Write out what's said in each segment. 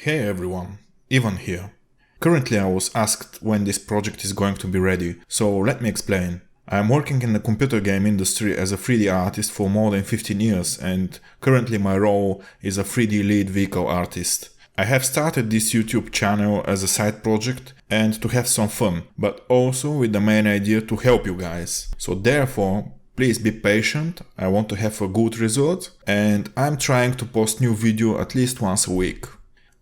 Hey everyone, Ivan here. Currently I was asked when this project is going to be ready, so let me explain. I am working in the computer game industry as a 3D artist for more than 15 years and currently my role is a 3D lead vehicle artist. I have started this YouTube channel as a side project and to have some fun, but also with the main idea to help you guys. So therefore, please be patient, I want to have a good result and I'm trying to post new video at least once a week.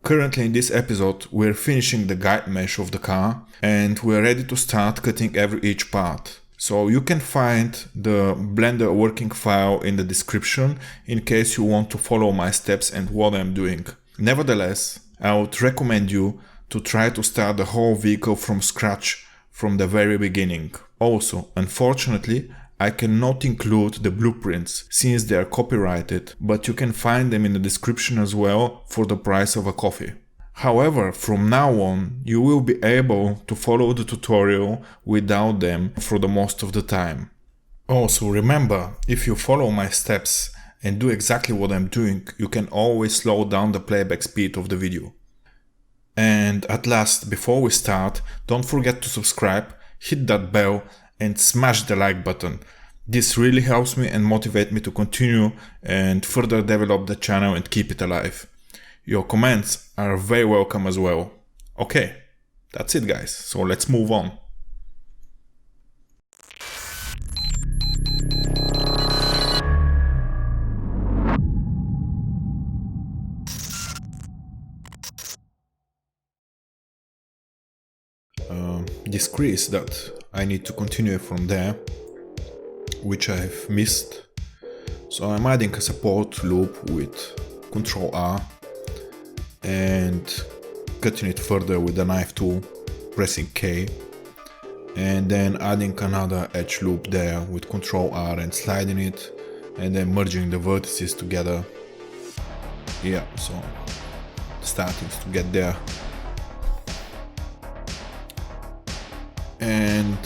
Currently in this episode we're finishing the guide mesh of the car and we're ready to start cutting each part. So you can find the Blender working file in the description in case you want to follow my steps and what I'm doing. Nevertheless, I would recommend you to try to start the whole vehicle from scratch from the very beginning. Also, unfortunately, I cannot include the blueprints since they are copyrighted, but you can find them in the description as well for the price of a coffee. However, from now on, you will be able to follow the tutorial without them for the most of the time. Also remember, if you follow my steps and do exactly what I'm doing, you can always slow down the playback speed of the video. And at last, before we start, don't forget to subscribe, hit that bell and smash the like button. This really helps me and motivates me to continue and further develop the channel and keep it alive. Your comments are very welcome as well. Okay, that's it guys, so let's move on. This crease that I need to continue from there, which I've missed. So I'm adding a support loop with Ctrl R and cutting it further with the knife tool, pressing K, and then adding another edge loop there with Ctrl R and sliding it and then merging the vertices together. Yeah, so starting to get there. And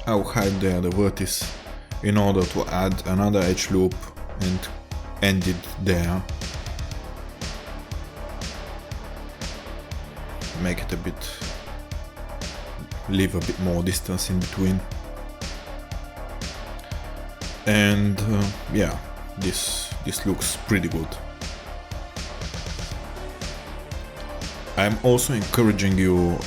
I'll hide there the vertex in order to add another edge loop and end it there. Make it a bit, leave a bit more distance in between. And yeah, this looks pretty good. I'm also encouraging you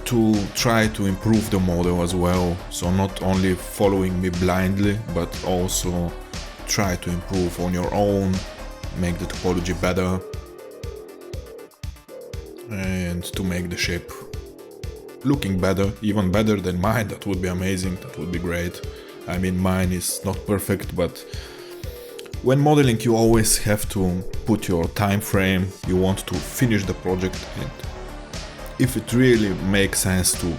to try to improve the model as well, so not only following me blindly but also try to improve on your own, make the topology better and to make the shape looking better, even better than mine. That would be amazing, that would be great. I mean, mine is not perfect, but when modeling you always have to put your time frame, you want to finish the project, and if it really makes sense to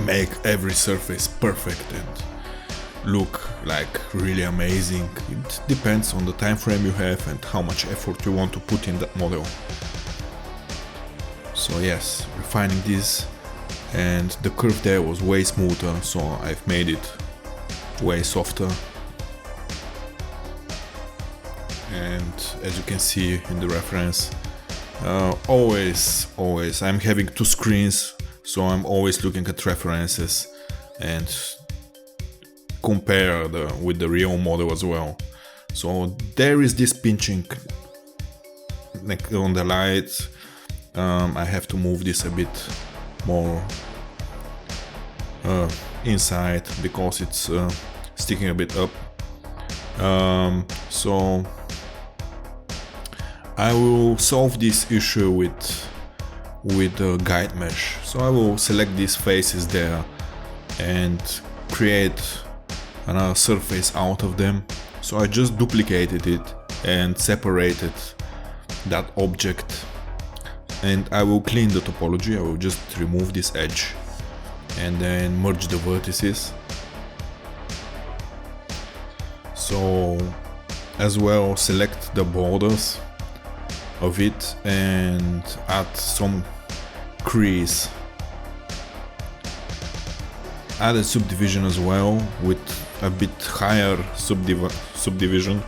make every surface perfect and look like really amazing, it depends on the time frame you have and how much effort you want to put in that model. So yes, refining this, and the curve there was way smoother, so I've made it way softer. And as you can see in the reference, always I'm having two screens, so I'm always looking at references and compare with the real model as well. So there is this pinching like on the light. I have to move this a bit more inside because it's sticking a bit up. So I will solve this issue with the guide mesh. So I will select these faces there and create another surface out of them. So I just duplicated it and separated that object, and I will clean the topology. I will just remove this edge and then merge the vertices. So as well select the borders of it and add some crease. Add a subdivision as well with a bit higher subdivision.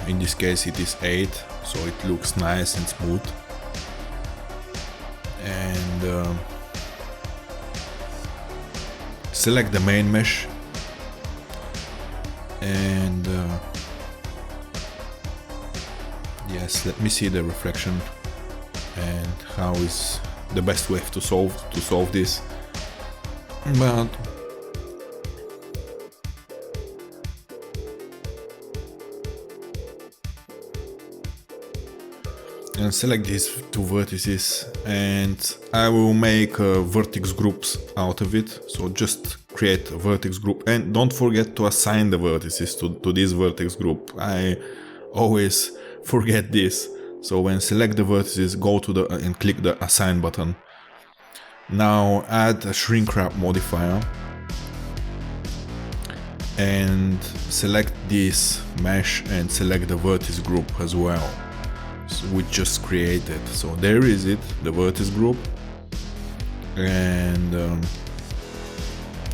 In this case it is 8, so it looks nice and smooth. And select the main mesh, and yes, let me see the reflection and how is the best way to solve this. But and select these two vertices, and I will make vertex groups out of it. So just create a vertex group, and don't forget to assign the vertices to this vertex group. I always forget this. So when select the vertices, go to the and click the assign button. Now add a shrink wrap modifier and select this mesh and select the vertex group as well. So we just created. So there is it, the vertex group, and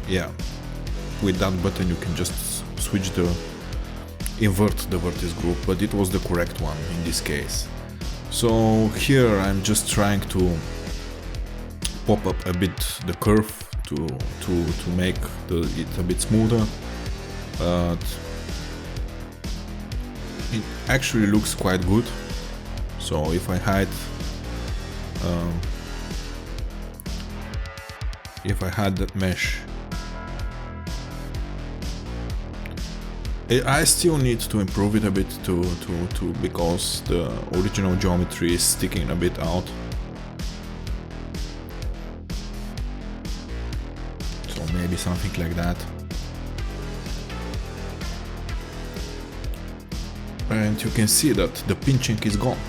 yeah, with that button you can just switch invert the vertex group, but it was the correct one in this case. So here I'm just trying to pop up a bit the curve to make it a bit smoother, but it actually looks quite good. So if I hide that mesh, I still need to improve it a bit because the original geometry is sticking a bit out. So maybe something like that. And you can see that the pinching is gone.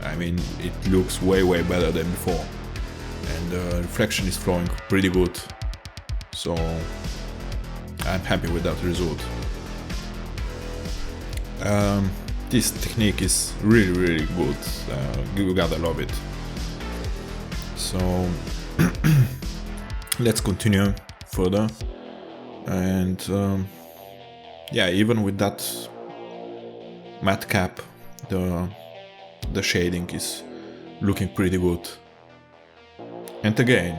I mean, it looks way better than before, and the reflection is flowing pretty good, so I'm happy with that result. This technique is really good. You gotta love it. So let's continue further, and yeah, even with that matte cap, the shading is looking pretty good. And again,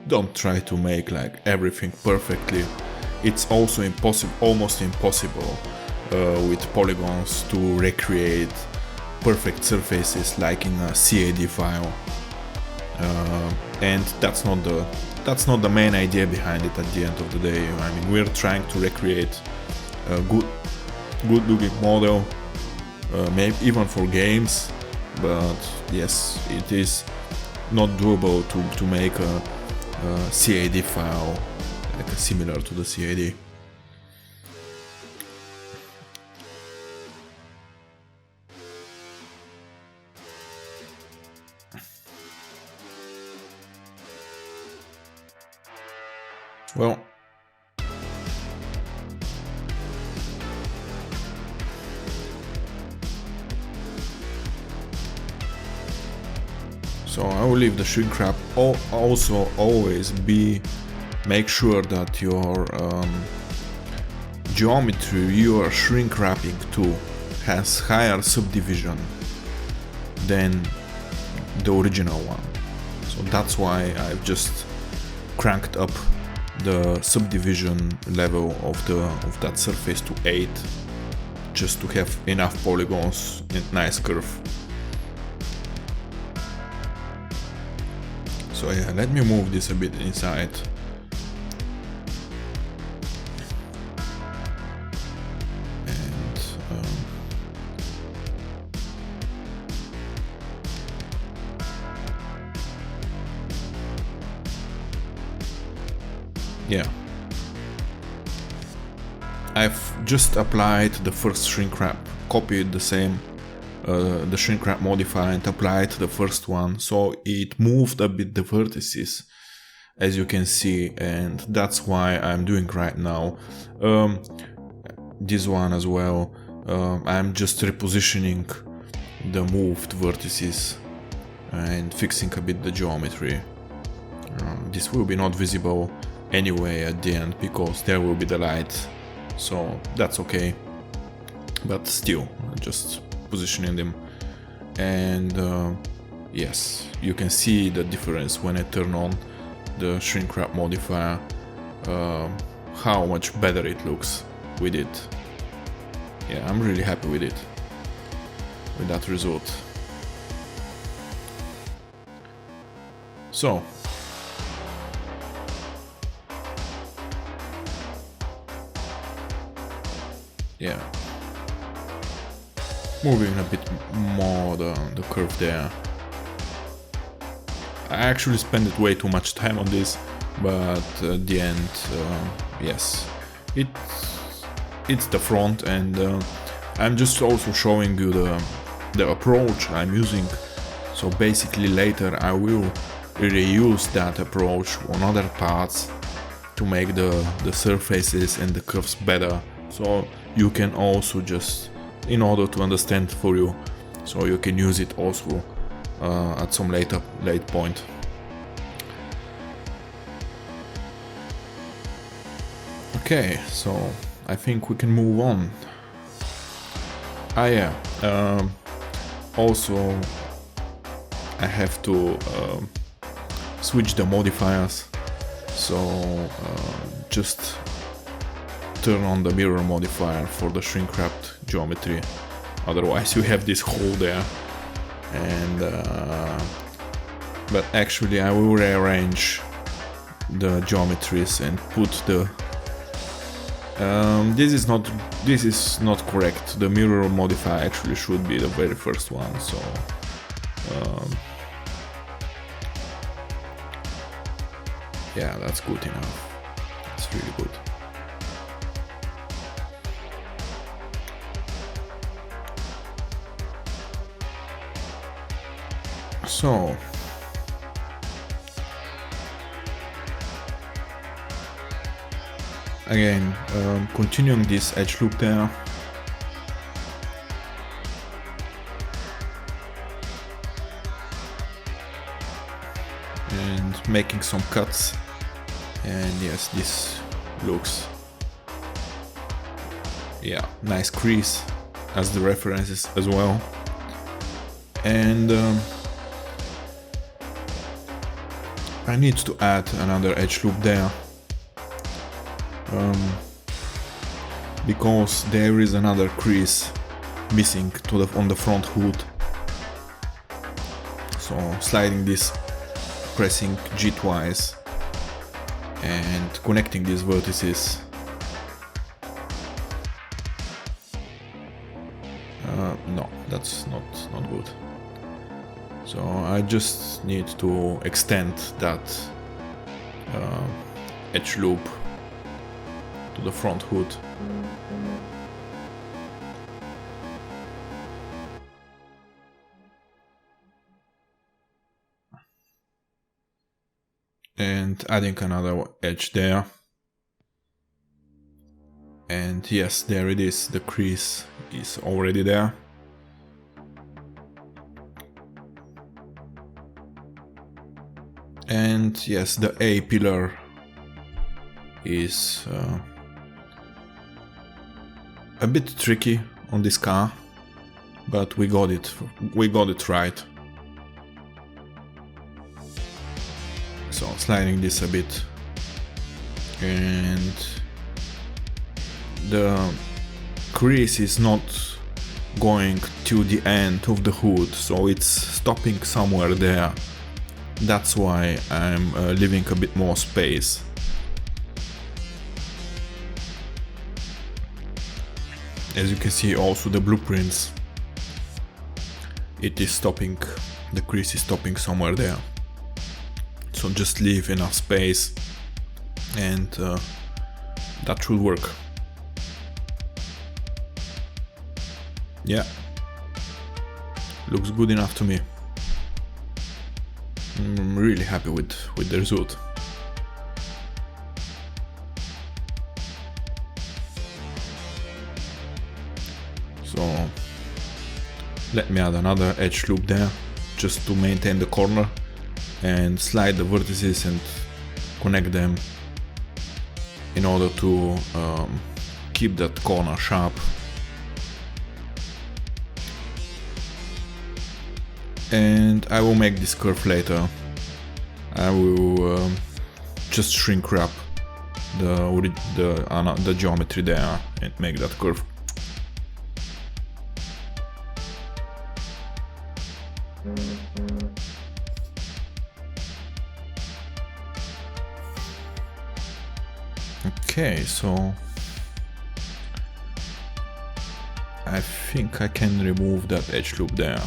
don't try to make like everything perfectly. It's also almost impossible with polygons to recreate perfect surfaces like in a CAD file, and that's not the main idea behind it. At the end of the day, I mean, we're trying to recreate a good looking model, maybe even for games, but yes, it is not doable to make a CAD file like similar to the CAD. Well, so I will leave the shrink wrap. Also, always make sure that your geometry you are shrink wrapping to has higher subdivision than the original one. So that's why I've just cranked up the subdivision level of that surface to 8, just to have enough polygons and nice curve. So yeah, let me move this a bit inside. And yeah, I've just applied the first shrink wrap, copied the same the shrink wrap modifier and applied the first one, so it moved a bit the vertices, as you can see, and that's why I'm doing right now. This one as well, I'm just repositioning the moved vertices and fixing a bit the geometry. This will be not visible anyway at the end because there will be the light, so that's okay. but still just positioning them. And yes, you can see the difference when I turn on the shrink wrap modifier, how much better it looks with it. Yeah, I'm really happy with it, with that result. So yeah, moving a bit more the curve there. I actually spent way too much time on this, but at the end, yes, it's the front, and I'm just also showing you the approach I'm using. So basically later I will reuse that approach on other parts to make the surfaces and the curves better. So you can also just, in order to understand for you, so you can use it also at some late point. Okay, so I think we can move on. Yeah, also I have to switch the modifiers, so just turn on the mirror modifier for the shrink wrapped geometry, otherwise you have this hole there. And but actually I will rearrange the geometries and put the this is not correct. The mirror modifier actually should be the very first one, so yeah, that's good enough. That's really good. So again, continuing this edge loop there. And making some cuts, and yes, this looks, yeah, nice crease as the references as well. And I need to add another edge loop there, because there is another crease missing on the front hood. So sliding this, pressing G twice and connecting these vertices. No, that's not good. So I just need to extend that edge loop to the front hood. And adding another edge there. And yes, there it is, the crease is already there. And yes, the A pillar is a bit tricky on this car, but we got it right. So sliding this a bit, and the crease is not going to the end of the hood, so it's stopping somewhere there. That's why I'm leaving a bit more space. As you can see also the blueprints, it is stopping, the crease is stopping somewhere there. So just leave enough space and that should work. Yeah, looks good enough to me. I'm really happy with the result. So let me add another edge loop there just to maintain the corner and slide the vertices and connect them in order to keep that corner sharp. And I will make this curve later. I will just shrink wrap the geometry there and make that curve. Okay, so I think I can remove that edge loop there.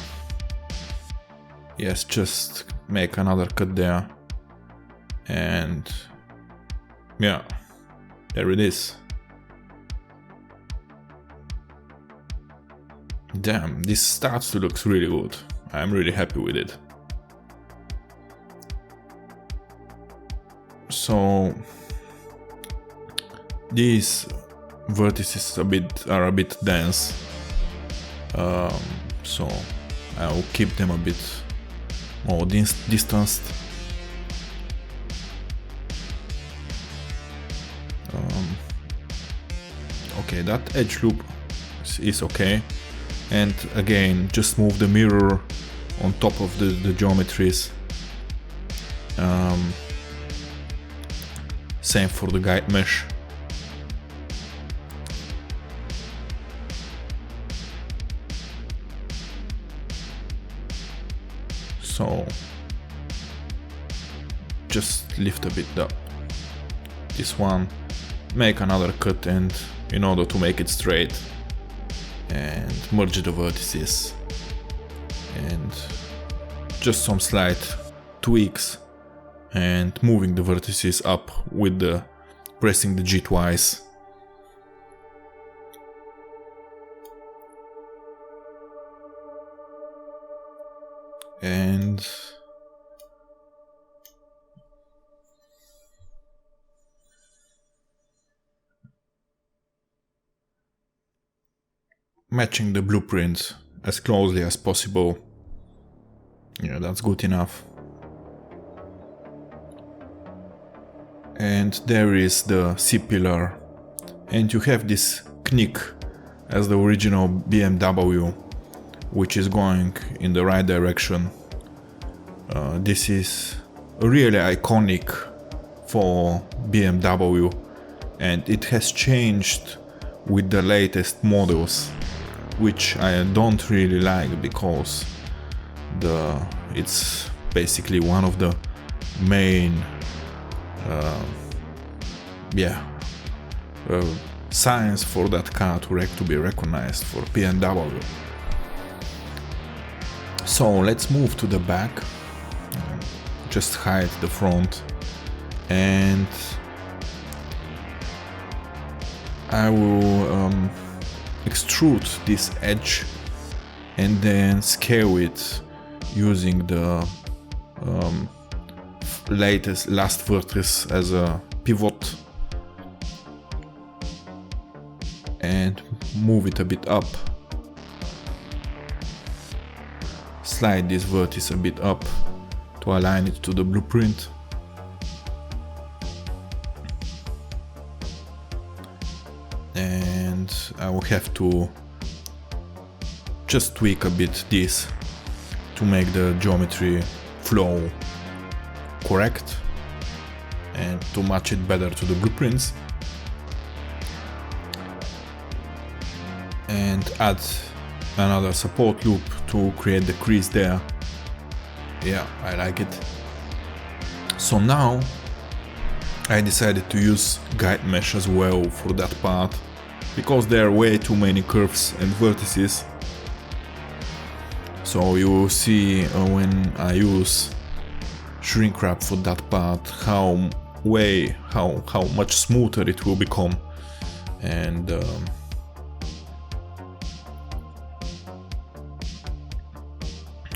Yes, just make another cut there, and yeah, there it is. Damn, this starts to look really good. I'm really happy with it. So these vertices are a bit dense, so I'll keep them a bit more distanced. Okay, that edge loop is okay. And again, just move the mirror on top of the geometries. Same for the guide mesh. So just lift a bit up this one, make another cut, and in order to make it straight, and merge the vertices, and just some slight tweaks, and moving the vertices up with the pressing the G twice. And matching the blueprint as closely as possible. Yeah, that's good enough. And there is the Cpillar, and you have this knick as the original BMW, which is going in the right direction. This is really iconic for BMW, and it has changed with the latest models, which I don't really like because it's basically one of the main signs for that car to be recognized for BMW. So let's move to the back, just hide the front, and I will extrude this edge and then scale it using the last vertex as a pivot, and move it a bit up. Slide this vertex a bit up to align it to the blueprint. And I will have to just tweak a bit this to make the geometry flow correct and to match it better to the blueprints. And add another support loop to create the crease there. Yeah, I like it. So now I decided to use guide mesh as well for that part, because there are way too many curves and vertices. So you will see when I use shrink wrap for that part how much smoother it will become. And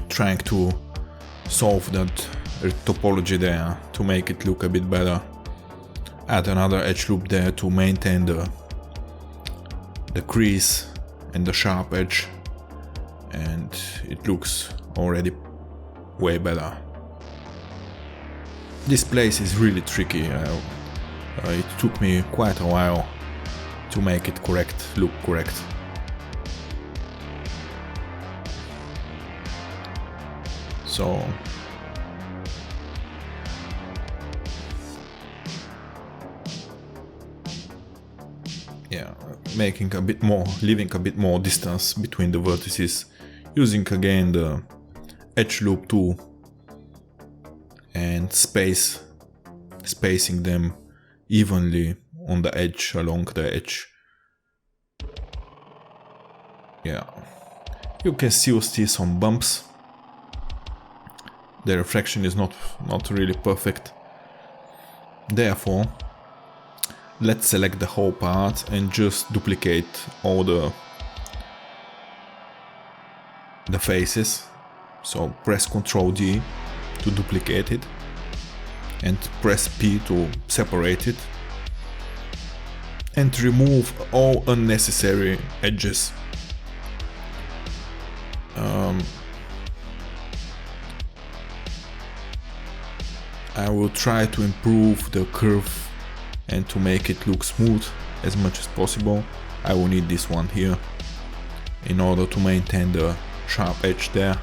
trying to solve that topology there to make it look a bit better. Add another edge loop there to maintain the crease and the sharp edge, and it looks already way better. This place is really tricky. It took me quite a while to make it look correct. So yeah, making a bit more, leaving a bit more distance between the vertices, using again the edge loop tool and spacing them evenly on the edge, along the edge. Yeah, you can still see some bumps. The reflection is not really perfect. Therefore, let's select the whole part and just duplicate all the faces. So press Ctrl D to duplicate it and press P to separate it, and remove all unnecessary edges. I will try to improve the curve and to make it look smooth as much as possible. I will need this one here in order to maintain the sharp edge there.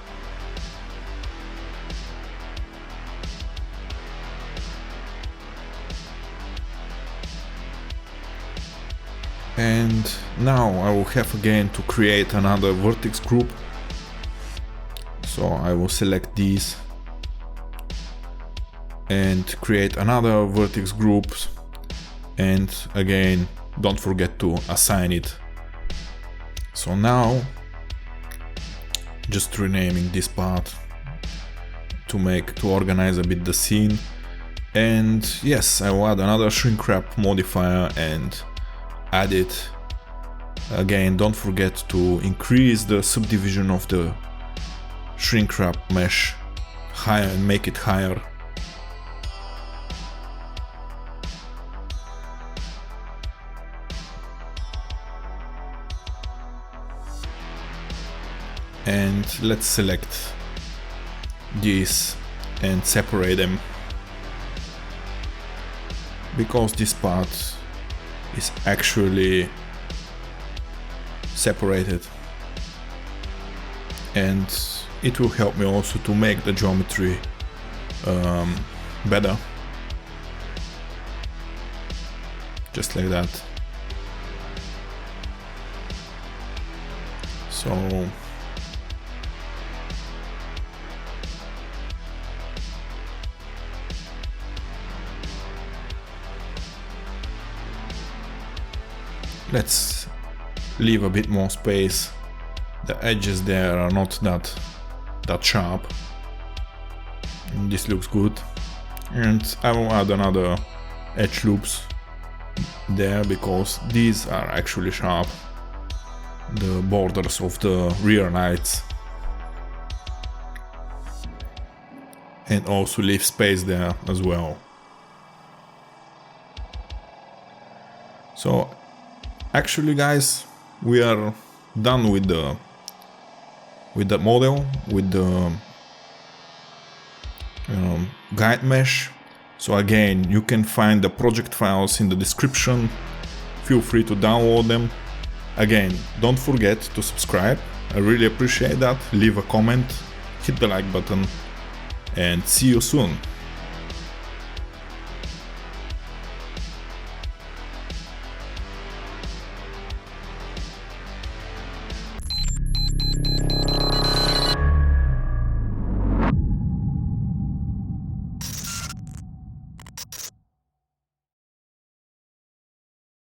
And now I will have again to create another vertex group. So I will select these and create another vertex group, and again don't forget to assign it. So now just renaming this part to organize a bit the scene. And yes, I will add another shrink wrap modifier and add it. Again, don't forget to increase the subdivision of the shrink wrap mesh higher and make it higher. And let's select these and separate them, because this part is actually separated, and it will help me also to make the geometry better, just like that. So let's leave a bit more space. The edges there are not that sharp. And this looks good. And I will add another edge loops there, because these are actually sharp. The borders of the rear lights. And also leave space there as well. So actually, guys, we are done with the model, with the guide mesh. So again, you can find the project files in the description. Feel free to download them. Again, don't forget to subscribe. I really appreciate that. Leave a comment, hit the like button, and see you soon.